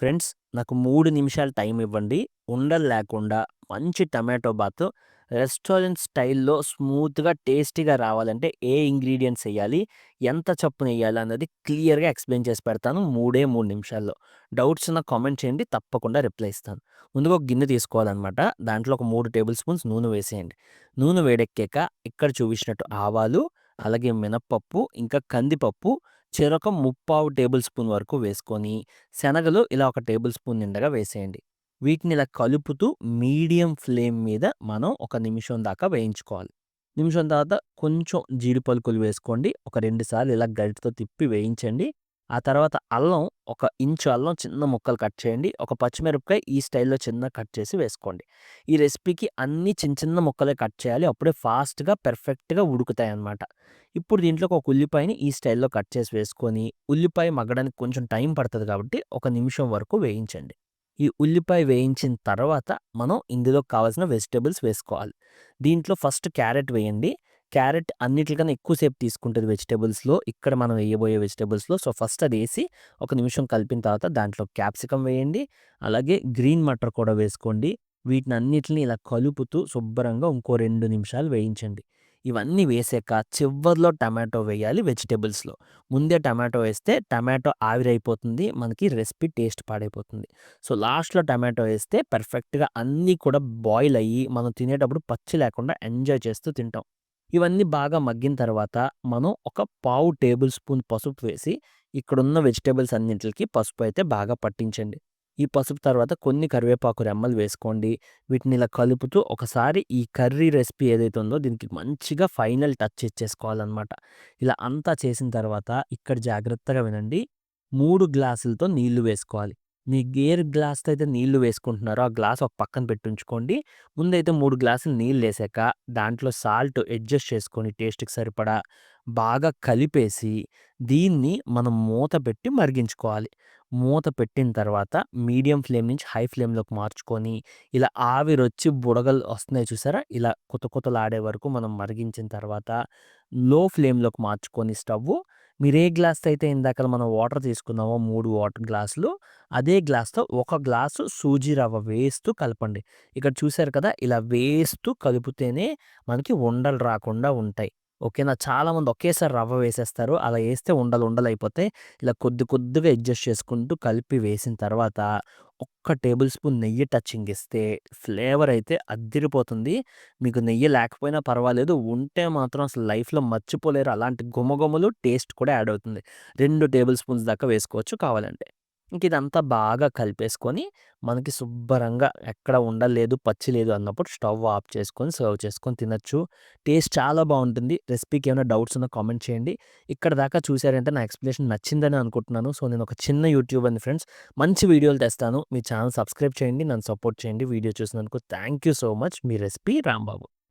Friends నాకు 3 నిమిషాలు time ఇవ్వండి. ఉండలు లేకుండా మంచి టమాటో బాతు రెస్టారెంట్ స్టైల్‌లో స్మూత్‌గా, టేస్టీగా రావాలంటే ఏ ఇంగ్రీడియెంట్స్ ఎయ్యాలి? ఎంత చప్పునెయ్యాలి? అన్నది క్లియర్‌గా ఎక్స్‌ప్లెయిన్ చేసి పెడతాను. 3 నిమిషాల్లో. డౌట్స్ ఉన్న కామెంట్ చేయండి. తప్పకుండా రిప్లై ఇస్తాను. ముందుగా ఒక గిన్నె తీసుకోవాలనమాట. దాంట్లో ఒక 3 టేబుల్ స్పూన్స్ నూనె వేసేయండి. నూనె వేడెక్కాక ఇక్కడ చూపించినట్టు ఆవాలు, అలాగే మినపప్పు, ఇంకా కందిపప్పు చెరొక ముప్పావు టేబుల్ స్పూన్ వరకు వేసుకొని శనగలు ఇలా ఒక టేబుల్ స్పూన్ నిండగా వేసేయండి. వీటిని ఇలా కలుపుతూ మీడియం ఫ్లేమ్ మీద మనం ఒక నిమిషం దాకా వేయించుకోవాలి. నిమిషం తర్వాత కొంచెం జీడి పలుకులు వేసుకోండి. ఒక 2 సార్లు ఇలా గరిటెతో తిప్పి వేయించండి. ఆ తర్వాత అల్లం ఒక ఇంచు అల్లం చిన్న ముక్కలు కట్ చేయండి. ఒక పచ్చిమిరపకాయ ఈ స్టైల్‌లో చిన్నగా కట్ చేసి వేసుకోండి. ఈ రెసిపీకి అన్నీ చిన్న చిన్న ముక్కలే కట్ చేయాలి. అప్పుడే ఫాస్ట్‌గా, పెర్ఫెక్ట్‌గా ఉడుకుతాయన్నమాట. ఇప్పుడు దీంట్లోకి ఒక ఉల్లిపాయని ఈ స్టైల్‌లో కట్ చేసి వేసుకొని, ఉల్లిపాయ మగ్గడానికి కొంచెం టైం పడతది కాబట్టి, ఒక నిమిషం వరకు వేయించండి. ఈ ఉల్లిపాయ వేయించిన తర్వాత, మనం ఇందులోకి కావాల్సిన వెజిటబుల్స్ వేసుకోవాలి. దీంట్లో ఫస్ట్ క్యారెట్ వేయండి. క్యారెట్ అన్నిట్లికన్నా ఎక్కువ సేపు తీసుకుంటది వెజిటబుల్స్‌లో. ఇక్కడ మనం వేయబోయే వెజిటబుల్స్‌లో. సో, ఫస్ట్ అదేసి, ఒక నిమిషం కలిపిన తర్వాత దాంట్లో క్యాప్సికమ్ వేయండి. అలాగే గ్రీన్ మటర్ కూడా వేసుకోండి. వీటినన్నిటిని ఇలా కలుపుతూ శుభ్రంగా ఇంకో 2 నిమిషాలు వేయించండి. ఇవన్నీ వేసాక చివర్లో టమాటో వేయాలి వెజిటబుల్స్‌లో. ముందే టమాటో వేస్తే టమాటో ఆవిరైపోతుంది. మనకి రెసిపీ టేస్ట్ పాడైపోతుంది. సో, లాస్ట్‌లో టమాటో ఏస్తే పర్ఫెక్ట్‌గా అన్నీ కూడా బాయిల్ అయ్యి, మనం తినేటప్పుడు పచ్చి లేకుండా ఎంజాయ్ చేస్తూ తింటాం. ఇవన్నీ బాగా మగ్గిన తర్వాత, మనం ఒక పావు టేబుల్ స్పూన్ పసుపు వేసి, ఇక్కడున్న వెజిటబుల్స్ అన్నిట్లికి పసుపు అయితే బాగా పట్టించండి. ఈ పసుపు తర్వాత కొన్ని కరివేపాకు రెమ్మలు వేసుకోండి. వీటిని ఇలా కలుపుతూ ఒకసారి ఈ కర్రీ రెసిపీ ఏదైతే ఉందో దీనికి మంచిగా ఫైనల్ టచ్ ఇచ్చేసుకోవాలనమాట. ఇలా అంతా చేసిన తర్వాత ఇక్కడ జాగ్రత్తగా వినండి. 3 గ్లాసులతో నీళ్లు వేసుకోవాలి. మీకు ఏ గ్లాస్‌తో అయితే నీళ్లు వేసుకుంటున్నారో ఆ గ్లాస్ ఒక పక్కన పెట్టుంచుకోండి. ముందైతే 3 గ్లాసులు నీళ్లేసాక దాంట్లో సాల్ట్ అడ్జస్ట్ చేసుకొని టేస్ట్‌కి సరిపడా బాగా కలిపేసి దీన్ని మనం మూత పెట్టి మరిగించుకోవాలి. మూత పెట్టిన తర్వాత మీడియం ఫ్లేమ్ నుంచి హై ఫ్లేమ్‌లోకి మార్చుకొని, ఇలా ఆవిరొచ్చి బుడగలు వస్తున్నాయి చూసారా? ఇలా కుతకుతలాడే వరకు మనం మరిగించిన తర్వాత, లో ఫ్లేమ్‌లోకి మార్చుకొని స్టవ్వు, మీరే గ్లాస్‌తో అయితే ఇందాకల మనం వాటర్ తీసుకున్నామో 3 వాటర్ గ్లాసులు, అదే గ్లాస్‌తో ఒక గ్లాసు సూజీ రవ్వ వేస్తూ కలపండి. ఇక్కడ చూసారు కదా! ఇలా వేస్తూ కలిపితేనే మనకి ఉండలు రాకుండా ఉంటాయి. ఓకేనా? చాలామంది ఒకేసారి రవ్వ వేసేస్తారు. అలా ఏస్తే ఉండలు ఉండలయిపోతాయి. ఇలా కొద్ది కొద్దిగా అడ్జస్ట్ చేసుకుంటూ కలిపి వేసిన తర్వాత, ఒక్క టేబుల్ స్పూన్ నెయ్యి టచింగ్ ఇస్తే ఫ్లేవర్ అయితే అద్దిరిపోతుంది. మీకు నెయ్యి లేకపోయినా పర్వాలేదు. ఉంటే మాత్రం అసలు లైఫ్‌లో మర్చిపోలేరు. అలాంటి గుమగుమలు, టేస్ట్ కూడా యాడ్ అవుతుంది. 2 టేబుల్ స్పూన్స్ దాకా వేసుకోవచ్చు కావాలంటే. ఇంక ఇదంతా బాగా కలిపేసుకొని, మనకి శుబ్బరంగా ఎక్కడ ఉండలేదు, పచ్చి లేదు అన్నప్పుడు స్టవ్ ఆఫ్ చేసుకొని సర్వ్ చేసుకొని తినొచ్చు. టేస్ట్ చాలా బావుంటుంది. రెసిపీకి ఏమైనా డౌట్స్ ఉన్నా కామెంట్ చేయండి. ఇక్కడి దాకా చూసారంటే నా ఎక్స్‌ప్లనేషన్ నచ్చిందని అనుకుంటున్నాను. సో, నేను ఒక చిన్న యూట్యూబర్‌ని ఫ్రెండ్స్. మంచి వీడియోలు తెస్తాను. మీ ఛానెల్ సబ్స్క్రైబ్ చేయండి. నన్ను సపోర్ట్ చేయండి. వీడియో చూసినందుకు thank you so much. Me recipe Rambabu.